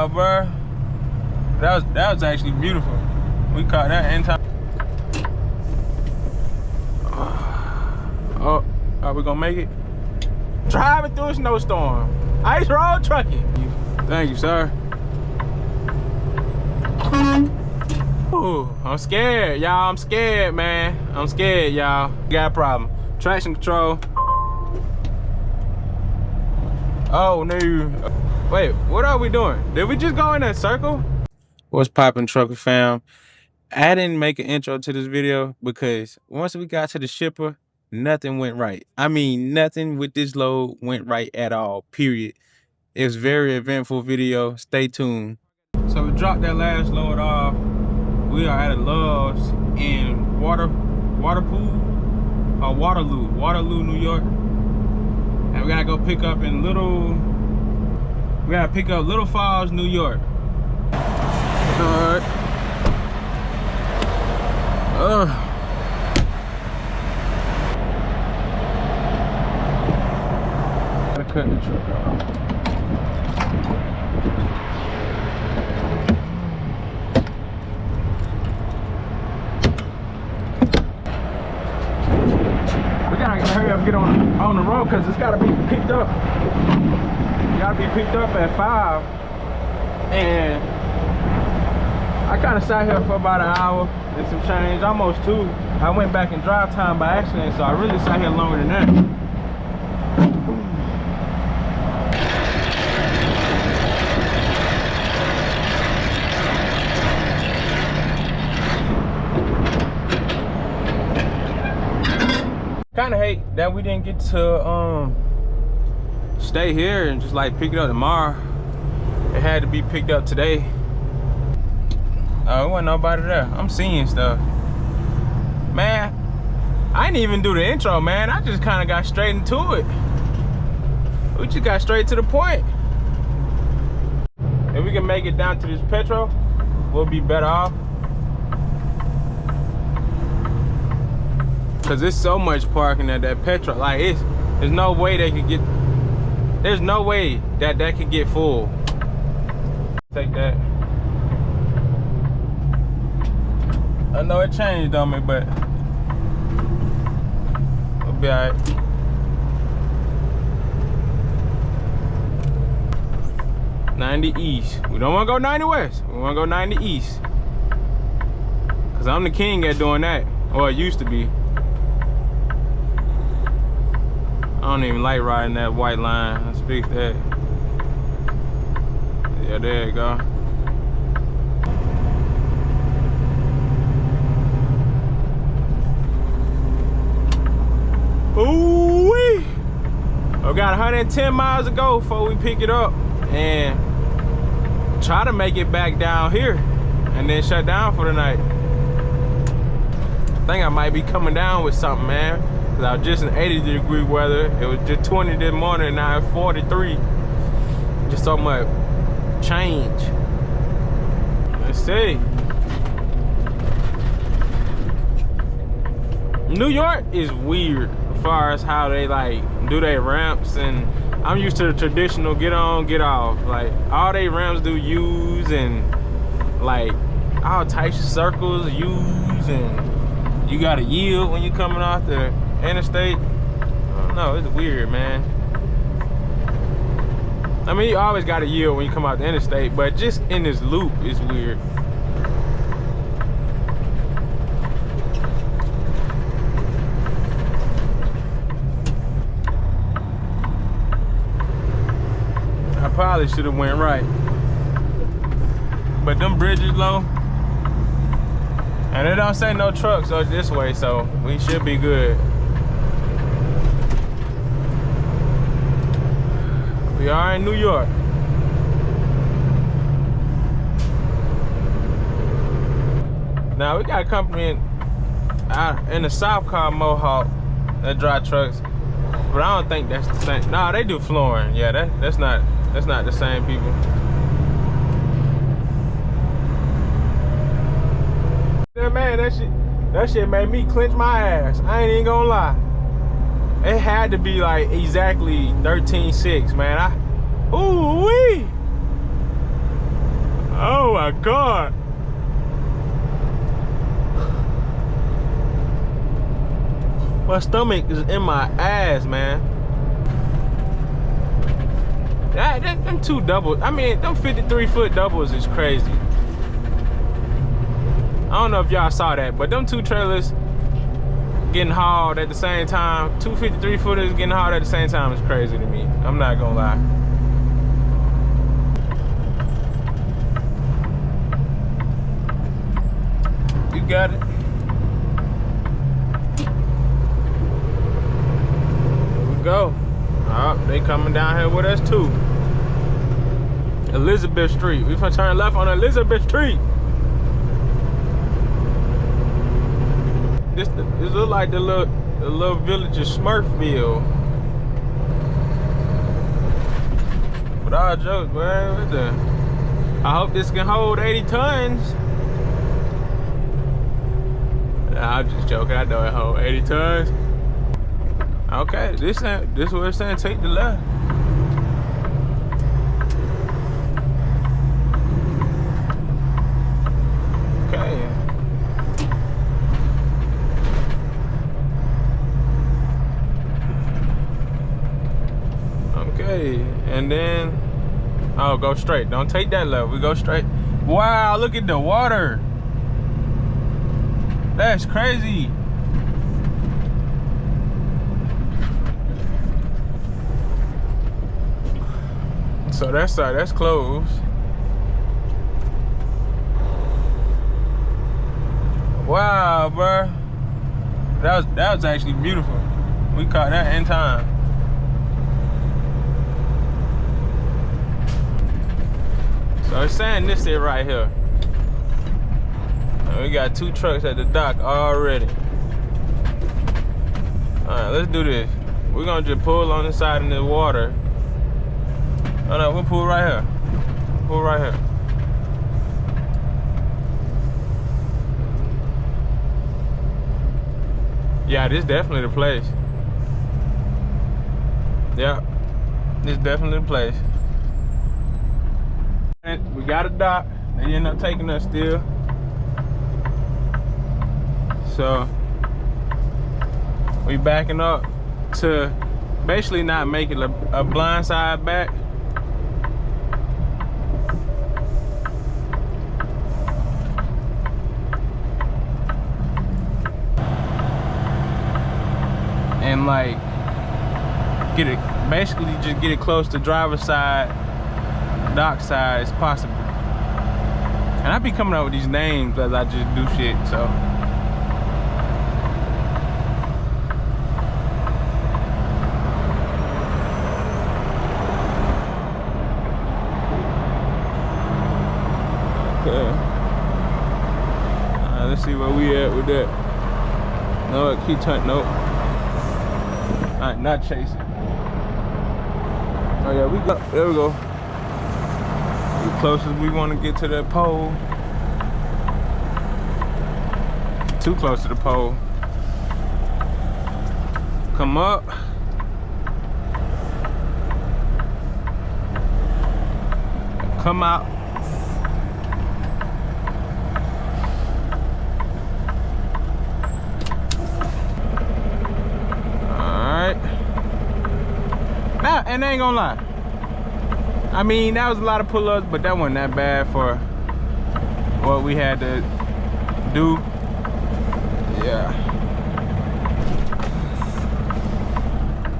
Wow, bro. That was actually beautiful. We caught that in time. Oh, are we gonna make it? Driving through a snowstorm. Ice road trucking. Thank you, sir. Ooh, I'm scared, y'all. I'm scared, man. I'm scared, y'all. Got a problem. Traction control. Oh no. Wait, what are we doing? Did we just go in that circle? What's poppin', trucker fam? I didn't make an intro to this video because once we got to the shipper, nothing went right. I mean, nothing with this load went right at all, period. It was a very eventful video. Stay tuned. So we dropped that last load off. We are at a Love's in Waterloo, New York. And we gotta go pick up in Little Falls, New York. Alright. Gotta cut the truck off. We gotta hurry up and get on the road because it's gotta be picked up. It gotta be picked up at 5. And I kinda sat here for about an hour and some change, almost 2. I went back in drive time by accident, so I really sat here longer than that. Kinda hate that we didn't get to stay here and just like pick it up tomorrow. It had to be picked up today. Oh, there wasn't nobody there. I'm seeing stuff. Man, I didn't even do the intro, man. I just kinda got straight into it. We just got straight to the point. If we can make it down to this petrol, we'll be better off. Cause there's so much parking at that petrol. Like there's no way they could get. There's no way that could get full. Take that. I know it changed on me, but we'll be alright. '90 east. We don't want to go 90 west. We want to go 90 east. Cause I'm the king at doing that, or it used to be. I don't even like riding that white line. Let's fix that. Yeah, there you go. Ooh-wee! We got 110 miles to go before we pick it up and try to make it back down here and then shut down for the night. I think I might be coming down with something, man. Cause I was just in 80-degree weather. It was just 20 this morning, now it's 43. Just so much change. Let's see. New York is weird as far as how they like do their ramps, and I'm used to the traditional get on, get off. Like all they ramps do U's and like all types of circles, U's, and you gotta yield when you're coming off the interstate. I don't know, it's weird, man. I mean, you always gotta yield when you come out the interstate, but just in this loop, it's weird. I probably should have went right, but them bridges low, and it don't say no trucks are this way, so we should be good. We are in New York. Now we got a company in the South called Mohawk that drive trucks, but I don't think that's the same. Nah, they do flooring. Yeah, that's not the same people. Yeah, man, that shit made me clench my ass. I ain't even gonna lie. It had to be like exactly 13.6, man. Ooh-wee! Oh my God. My stomach is in my ass, man. Them two doubles, I mean, them 53-foot doubles is crazy. I don't know if y'all saw that, but them two trailers getting hauled at the same time, two 53-footers getting hauled at the same time is crazy to me. I'm not gonna lie. You got it. Here we go. Oh, they coming down here with us too. Elizabeth Street. We finna turn left on Elizabeth Street. This look like the little village of Smurfville. But all jokes, boy, what the? I hope this can hold 80 tons. Nah, I'm just joking. I know it hold 80 tons. Okay, this is what it's saying. Take the left. Okay. Okay, and then oh, go straight. Don't take that left. We go straight. Wow, look at the water. That's crazy. So that side, that's closed. Wow, bro. That was actually beautiful. We caught that in time. So it's saying this here right here. And we got two trucks at the dock already. Alright, let's do this. We're gonna just pull on the side in the water. Oh no, we'll pull right here. Pull right here. Yeah, this is definitely the place. Yeah, this is definitely the place. And we got a dock. They end up taking us still. So we backing up to basically not make it a blind side back. And like basically just get it close to driver's side, dock side as possible. And I be coming up with these names as I just do shit, so. Okay. Let's see where we at with that. No, keep turning, nope. Alright, not chasing. Oh yeah, we go, there we go. As close as we want to get to that pole. Too close to the pole. Come up. Come out. And I ain't gonna lie, I mean, that was a lot of pull-ups, but that wasn't that bad for what we had to do. Yeah,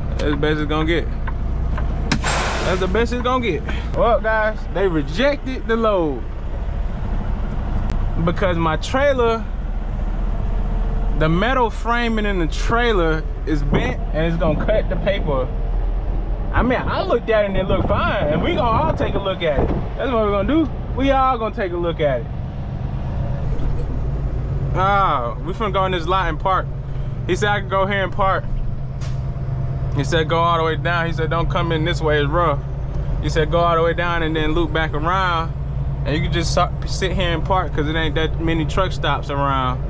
that's the best it's gonna get. That's the best it's gonna get. Well, guys, they rejected the load because my trailer, the metal framing in the trailer is bent and it's gonna cut the paper. I mean, I looked at it and it looked fine, and we gonna all take a look at it. That's what we're gonna do. We all gonna take a look at it. We finna go in this lot and park. He said I could go here and park. He said go all the way down. He said don't come in this way, it's rough. He said go all the way down and then loop back around, and you can just sit here and park because it ain't that many truck stops around.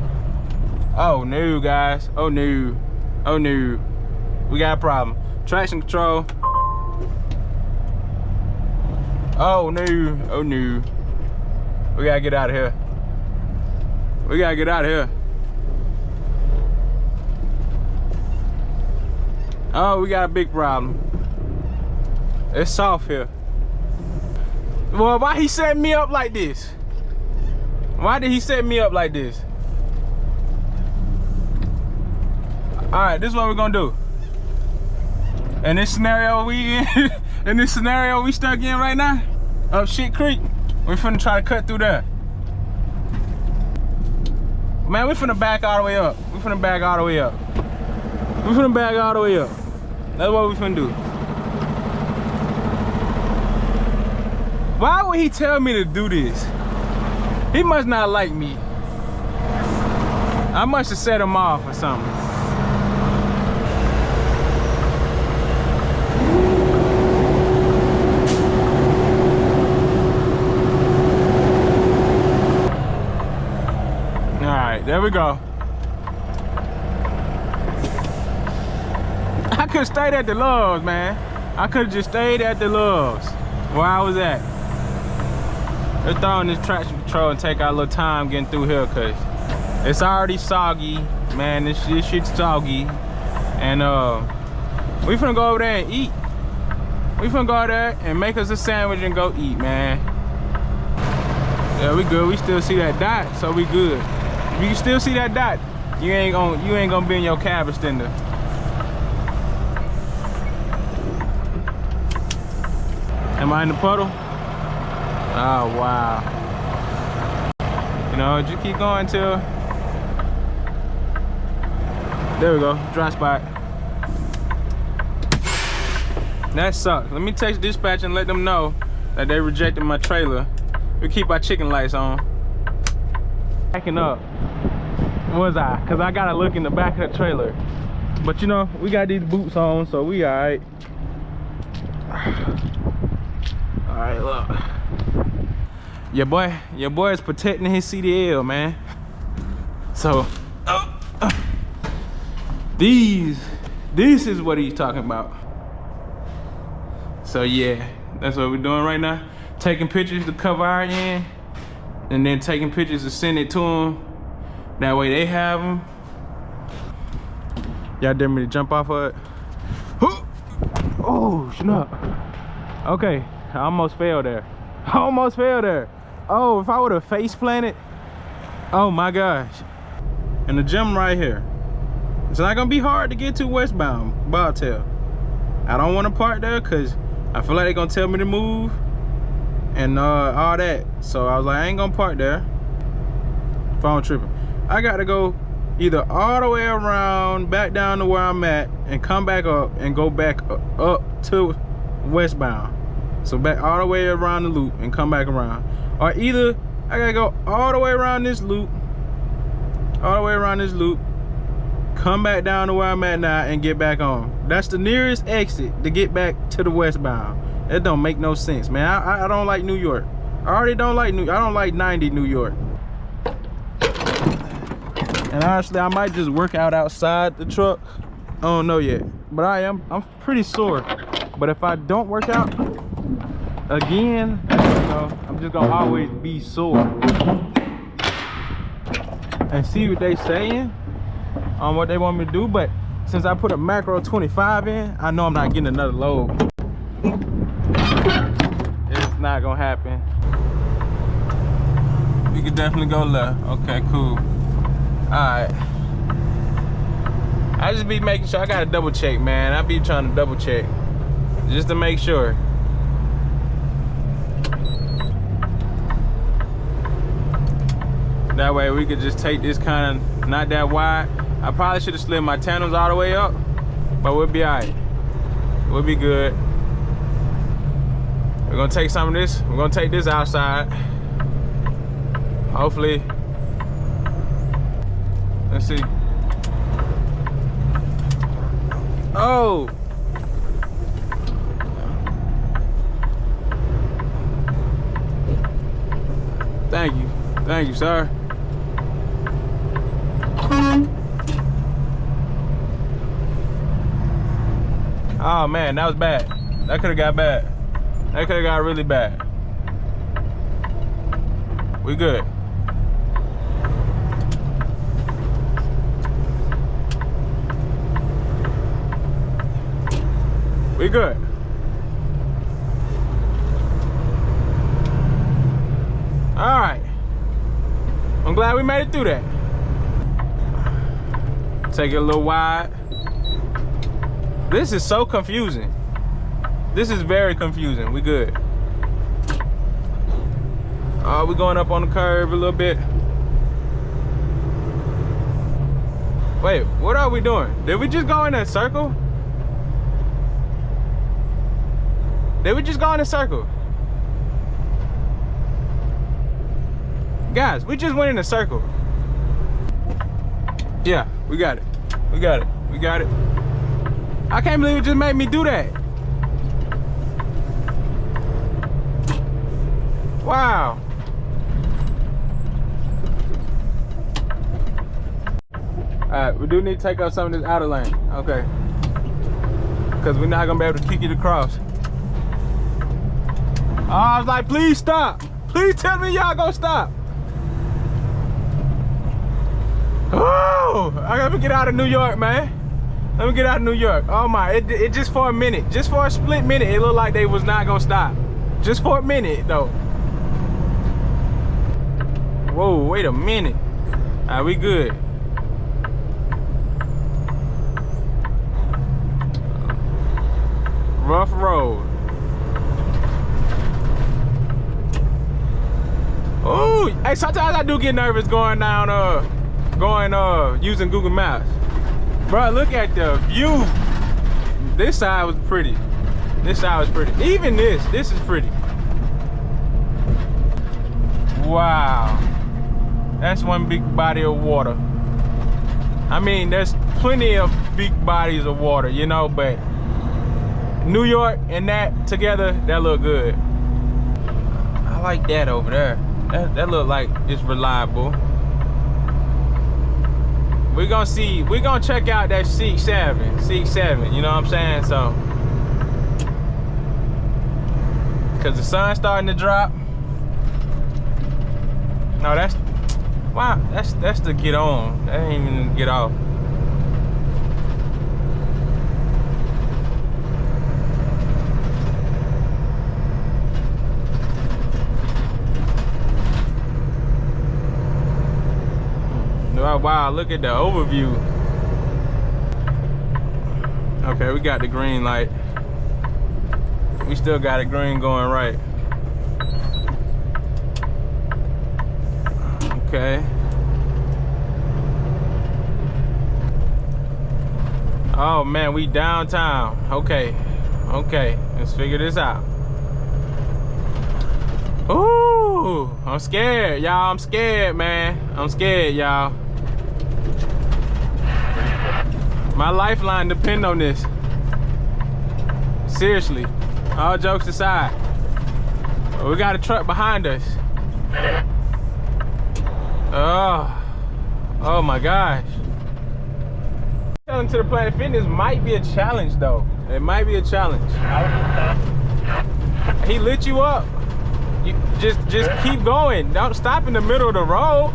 Oh no, guys. Oh no. Oh no. We got a problem. Traction control. Oh no, oh no. We gotta get out of here. We gotta get out of here. Oh, we got a big problem. It's soft here. Well, why he set me up like this? Why did he set me up like this? All right, this is what we're gonna do. In this scenario we in this scenario we stuck in right now, up Shit Creek, we finna try to cut through there. Man, we finna back all the way up. We finna back all the way up. We finna back all the way up. That's what we finna do. Why would he tell me to do this? He must not like me. I must have set him off or something. All right, there we go. I could have stayed at the Loves, man. I could have just stayed at the Loves where I was at. Let's throw in this traction control and take our little time getting through here, cause it's already soggy, man. This shit's soggy, and we finna go over there and eat. We finna go over there and make us a sandwich and go eat, man. Yeah, we good. We still see that dot, so we good. If you still see that dot, you ain't gonna be in your cab extender. Am I in the puddle? Oh, wow. You know, just keep going till... There we go, dry spot. That sucks. Let me text dispatch and let them know that they rejected my trailer. We keep our chicken lights on. Backing up. Was I? Cause I gotta look in the back of the trailer. But you know, we got these boots on, so we alright. Alright, look. Your boy is protecting his CDL, man. So, this is what he's talking about. So yeah, that's what we're doing right now. Taking pictures to cover our end, and then taking pictures to send it to them. That way they have them. Y'all dare me to jump off of it? Oh, snap. Okay, I almost fell there. I almost fell there. Oh, if I would have face planted, oh my gosh. And the gym right here. It's not gonna be hard to get to westbound Bobtail. I don't want to park there because I feel like they're gonna tell me to move and all that. So I was like, I ain't gonna park there. Phone tripping. I gotta go either all the way around back down to where I'm at and come back up and go back up to westbound. So back all the way around the loop and come back around. Or either I gotta go all the way around this loop, come back down to where I'm at now and get back on. That's the nearest exit to get back to the westbound. It don't make no sense, man. I don't like New York. I already don't like I don't like 90 New York. And honestly, I might just work out outside the truck. I don't know yet, but I'm pretty sore. But if I don't work out again, you know, I'm just gonna always be sore. And see what they saying on what they want me to do. But since I put a macro 25 in, I know I'm not getting another load. It's not gonna happen. We could definitely go left. Okay, cool. Alright. I just be making sure. I gotta double check, man. I be trying to double check just to make sure. That way we could just take this kind of not that wide. I probably should have slid my tandems all the way up, but we'll be alright. We'll be good. We're gonna take some of this. We're gonna take this outside. Hopefully. Let's see. Oh. Thank you, sir. Oh man, that was bad. That could have got bad. That could have got really bad. We good. We good. All right. I'm glad we made it through that. Take it a little wide. This is so confusing. This is very confusing. We good. Oh, we're going up on the curve a little bit. Wait, what are we doing? Did we just go in a circle? Did we just go in a circle? Guys, we just went in a circle. Yeah, we got it. We got it. We got it. I can't believe it just made me do that. Wow. Alright, we do need to take out some of this outer lane. Okay. Because we're not going to be able to kick it across. Oh, I was like, please stop. Please tell me y'all gonna stop. Oh, I gotta get out of New York, man. Let me get out of New York. Oh my, it just for a minute, just for a split minute, it looked like they was not gonna stop. Just for a minute, though. Whoa, wait a minute. All right, we good. Rough road. Oh, hey, sometimes I do get nervous going down, using Google Maps. Bro, look at the view. This side was pretty. This side was pretty. Even this is pretty. Wow. That's one big body of water. I mean, there's plenty of big bodies of water, you know, but New York and that together, that look good. I like that over there. That look like it's reliable. We're gonna check out that seat.Let, you know what I'm saying? So, cause the sun's starting to drop. No, that's the get on. That ain't even get off. Wow, look at the overview. Okay, we got the green light. We still got a green going right. Okay. Oh man, we downtown. Okay, let's figure this out. Ooh, I'm scared, y'all. I'm scared, man. I'm scared, y'all. My lifeline depend on this. Seriously, all jokes aside. We got a truck behind us. Oh my gosh. Telling to the Planet Fitness might be a challenge though. It might be a challenge. He lit you up. You just keep going. Don't stop in the middle of the road.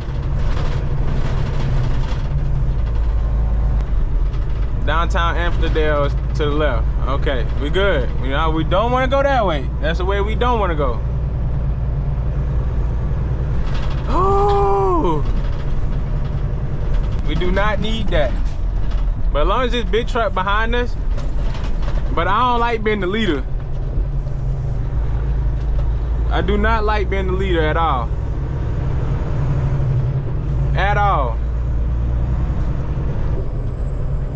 Downtown Amsterdam to the left. Okay, we good. You know, we don't want to go that way. That's the way we don't want to go. Ooh. We do not need that. But as long as this big truck behind us, but I don't like being the leader. I do not like being the leader at all. At all.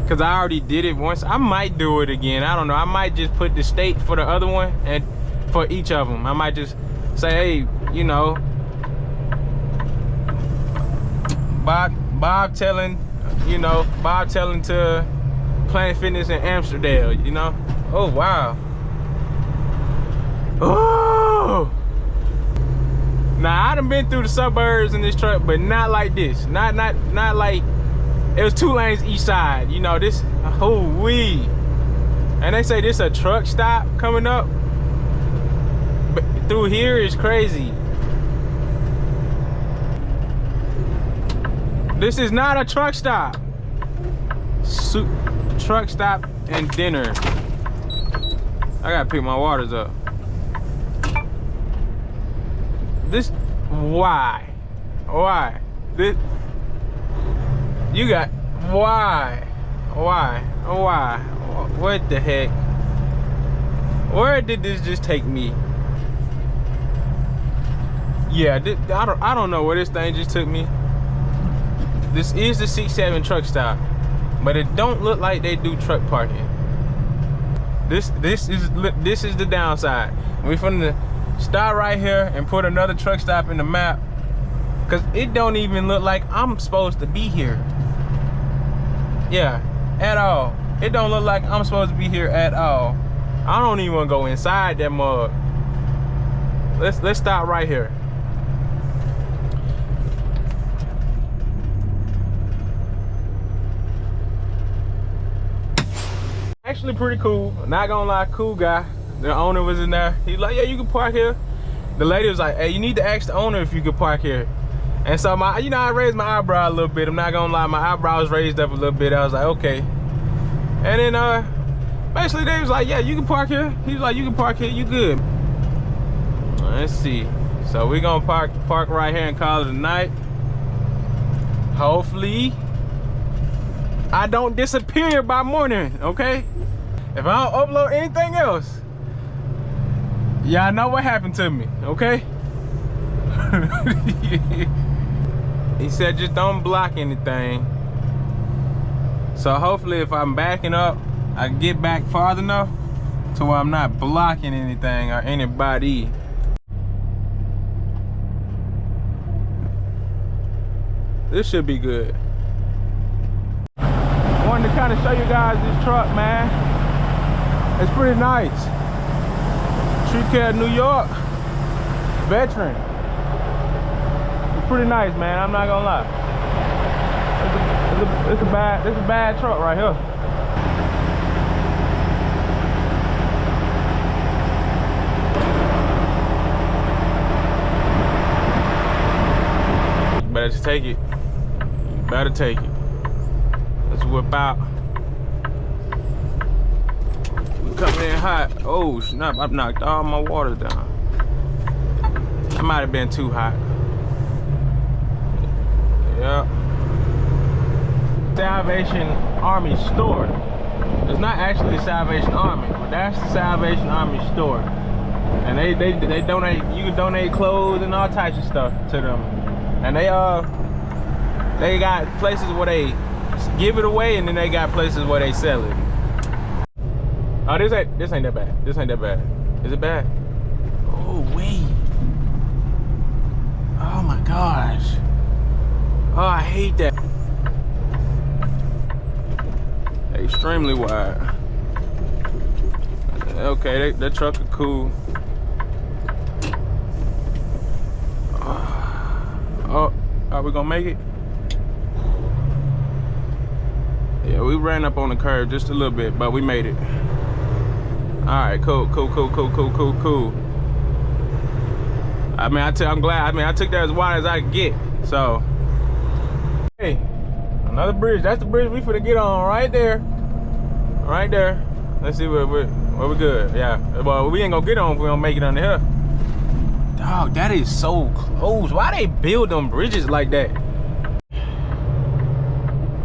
Cause I already did it once. I might do it again. I don't know. I might just put the state for the other one and for each of them. I might just say, hey, you know, Bob telling to Planet Fitness in Amsterdam, you know? Oh wow. Oh. Now I done been through the suburbs in this truck, but not like this. Not like. It was 2 lanes each side, you know, this, oh wee. And they say this a truck stop coming up. But through here is crazy. This is not a truck stop. Truck stop and dinner. I gotta pick my waters up. This, why? Why? This, you got, why? Why? Why? What the heck? Where did this just take me? Yeah, I don't know where this thing just took me. This is the C7 truck stop, but it don't look like they do truck parking. This is the downside. We finna start right here and put another truck stop in the map, cause it don't even look like I'm supposed to be here. Yeah, at all. It don't look like I'm supposed to be here at all. I don't even want to go inside that mug. Let's stop right here. Actually pretty cool, not gonna lie, cool guy. The owner was in there. He's like, yeah, you can park here. The lady was like, hey, you need to ask the owner if you could park here. And so I raised my eyebrow a little bit. I'm not gonna lie, my eyebrow was raised up a little bit. I was like, okay. And then basically they was like, yeah, you can park here. He was like, you can park here, you good. Let's see. So we're gonna park right here and call it a night. Hopefully I don't disappear by morning, okay? If I don't upload anything else, y'all know what happened to me, okay? He said just don't block anything. So hopefully if I'm backing up, I can get back far enough to where I'm not blocking anything or anybody. This should be good. Wanted to kind of show you guys this truck, man. It's pretty nice. Tree Care, New York. Veteran. It's pretty nice, man. I'm not gonna lie. It's a bad truck right here. You better just take it. You better take it. Let's whip out. Coming in hot. Oh snap, I've knocked all my water down. That might have been too hot. Yeah. Salvation Army store. It's not actually the Salvation Army, but that's the Salvation Army store. And they donate, you can donate clothes and all types of stuff to them. And they got places where they give it away, and then they got places where they sell it. Oh, this ain't that bad. This ain't that bad. Is it bad? Oh wait. Oh my gosh. Oh, I hate that. Extremely wide. Okay, that truck is cool. Oh, are we gonna make it? Yeah, we ran up on the curve just a little bit, but we made it. All right, cool. I mean, I'm glad. I mean, I took that as wide as I could get. So, hey, another bridge. That's the bridge we finna get on right there. Right there. Let's see where we're good. Yeah. Well, we ain't gonna get on if we don't make it under here. Dog, that is so close. Why they build them bridges like that?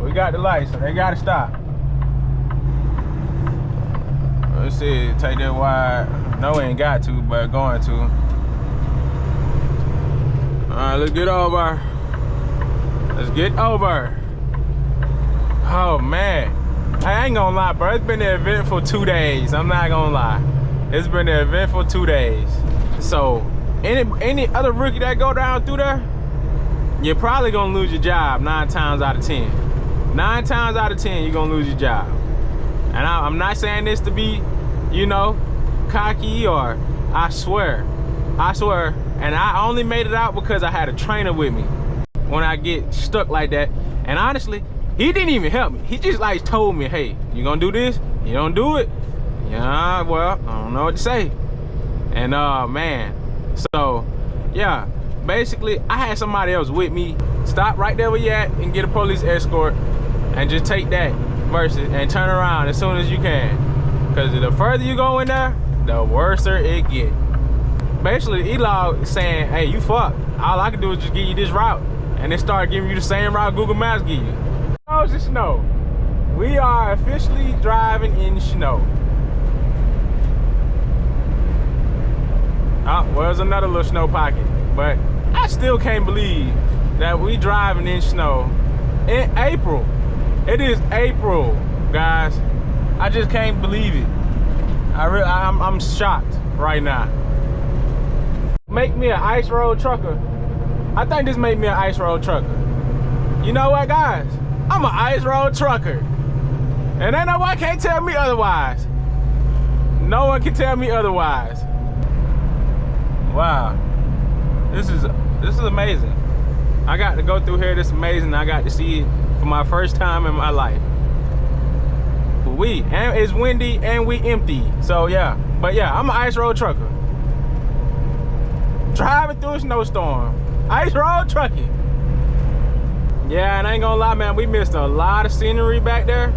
We got the light, so they gotta stop. Let's see, take that wide. No, we ain't got to, but going to. All right, let's get over. Let's get over. Oh man, I ain't gonna lie, bro. It's been an eventful 2 days. I'm not gonna lie. It's been an eventful 2 days. So, any other rookie that go down through there, you're probably gonna lose your job 9 times out of 10. 9 times out of 10, you're gonna lose your job. And I'm not saying this to be, you know, cocky, or I swear. And I only made it out because I had a trainer with me when I get stuck like that. And honestly, he didn't even help me. He just like told me, hey, you gonna do this? You don't do it? Yeah, well, I don't know what to say. And man, so yeah, basically I had somebody else with me stop right there where you at and get a police escort and just take that versus and turn around as soon as you can. Because the further you go in there, the worser it get. Basically, E-Log saying, hey, you fucked. All I can do is just give you this route. And they start giving you the same route Google Maps give you. Oh, it's snow. We are officially driving in snow. Oh, well, there's another little snow pocket. But I still can't believe that we driving in snow in April. It is April, guys. I just can't believe it. I'm shocked right now. Make me an ice road trucker. I think this made me an ice road trucker. You know what, guys? I'm an ice road trucker. And ain't nobody can't tell me otherwise. No one can tell me otherwise. Wow. This is amazing. I got to go through here. This is amazing. I got to see it for my first time in my life. And it's windy and we empty. So yeah. But yeah, I'm an ice road trucker. Driving through a snowstorm. Ice road trucking. Yeah, and I ain't gonna lie, man, we missed a lot of scenery back there.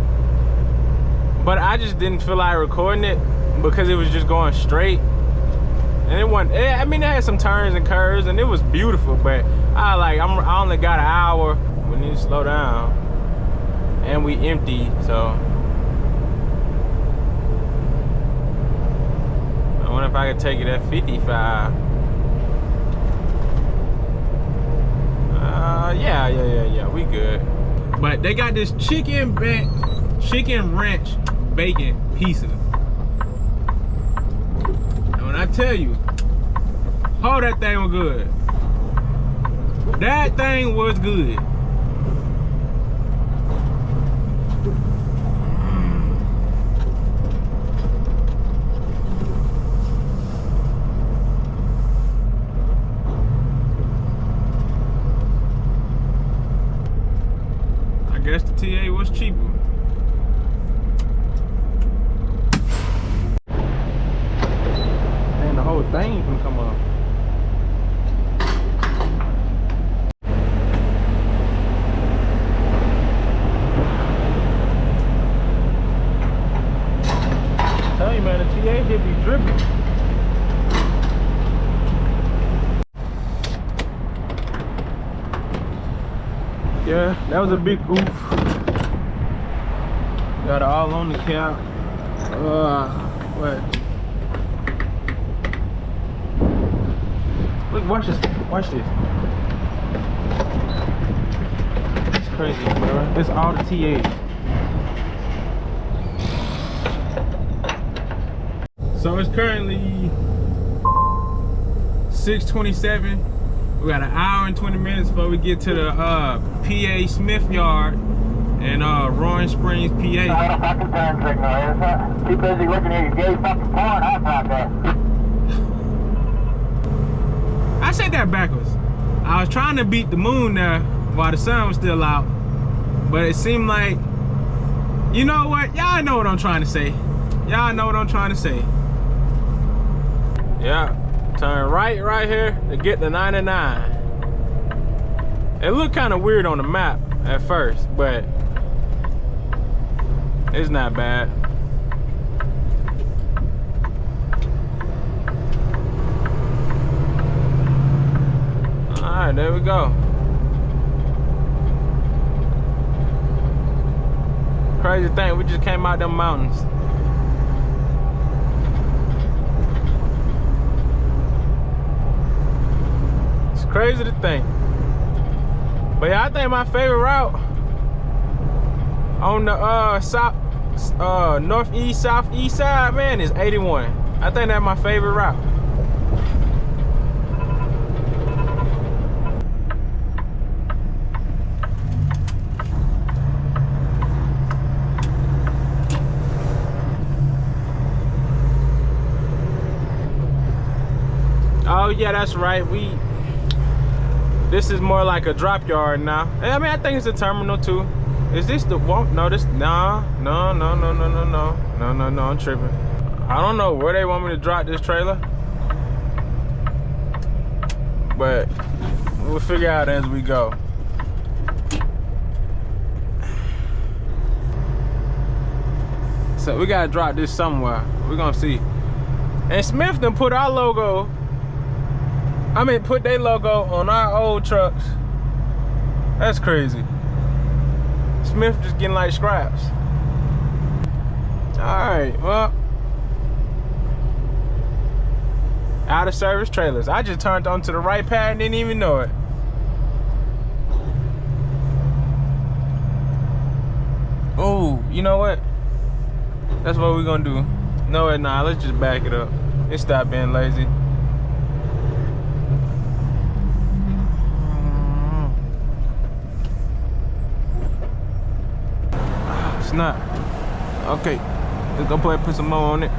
But I just didn't feel like recording it because it was just going straight. And it wasn't, I mean, it had some turns and curves and it was beautiful, but I only got an hour. We need to slow down. And we empty, so. I wonder if I could take it at 55. Yeah, we good. But they got this chicken ranch bacon pizza. And when I tell you, oh, that thing was good. That thing was good. I guess the TA was cheaper. And the whole thing can come up. Tell you, man, the TA should be dripping. Yeah, that was a big oof. Got it all on the cap. What? Look, watch this. Watch this. It's crazy, bro. It's all the TAs. So it's currently 6:27. We got an hour and 20 minutes before we get to the PA Smith Yard in Roaring Springs, PA. Not a fucking turn signal, is it? Too busy looking at your gay fucking porn, I thought that. I said that backwards. I was trying to beat the moon there while the sun was still out, but it seemed like, you know what? Y'all know what I'm trying to say. Y'all know what I'm trying to say. Yeah. Turn right here to get to 99. It looked kind of weird on the map at first, but it's not bad. All right, there we go. Crazy thing, we just came out them mountains. Crazy to think. But yeah, I think my favorite route on the northeast, southeast side, man, is 81. I think that's my favorite route. Oh yeah, that's right. This is more like a drop yard now. I mean, I think it's a terminal too. Is this the one? No, this, no, I'm tripping. I don't know where they want me to drop this trailer, but we'll figure out as we go. So we gotta drop this somewhere. We're gonna see. And Smith done put our logo, put their logo on our old trucks. That's crazy. Smith just getting like scraps. Alright, well. Out of service trailers. I just turned onto the right pad and didn't even know it. Oh, you know what? That's what we're gonna do. No, nah, let's just back it up. Let's stop being lazy. It's not. Okay, let's go put some more on it.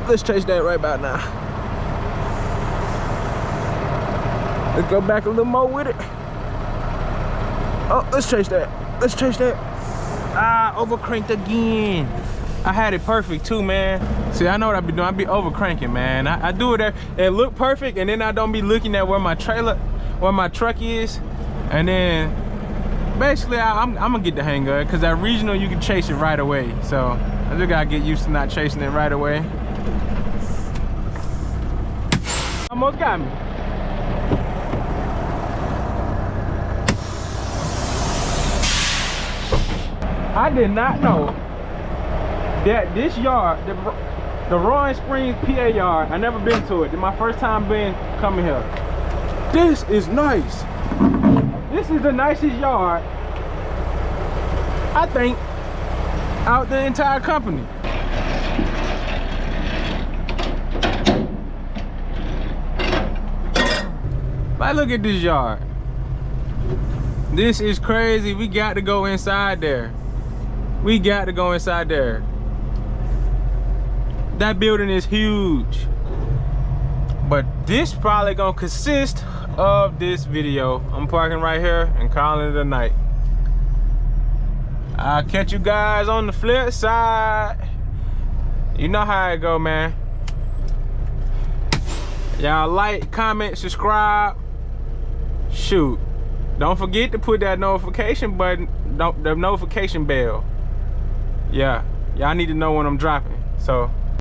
Let's chase that right about now. Let's go back a little more with it. Oh, let's chase that. Let's chase that. Ah, overcranked again. I had it perfect too, man. See, I know what I be doing. I be overcranking, man. I do it. It look perfect, and then I don't be looking at where my truck is, and then basically I'm gonna get the hang of it, because that regional you can chase it right away. So I just gotta get used to not chasing it right away. Almost got me. I did not know that this yard, the Roaring Springs, PA yard, I never been to it. It's my first time coming here. This is nice. This is the nicest yard, I think, out the entire company. Like, look at this yard. This is crazy. We got to go inside there. We got to go inside there. That building is huge. But this probably gonna consist of this video. I'm parking right here and calling it a night. I'll catch you guys on the flip side. You know how it go, man. Y'all like, comment, subscribe. Shoot. Don't forget to put that notification button, the notification bell. Yeah, y'all need to know when I'm dropping. So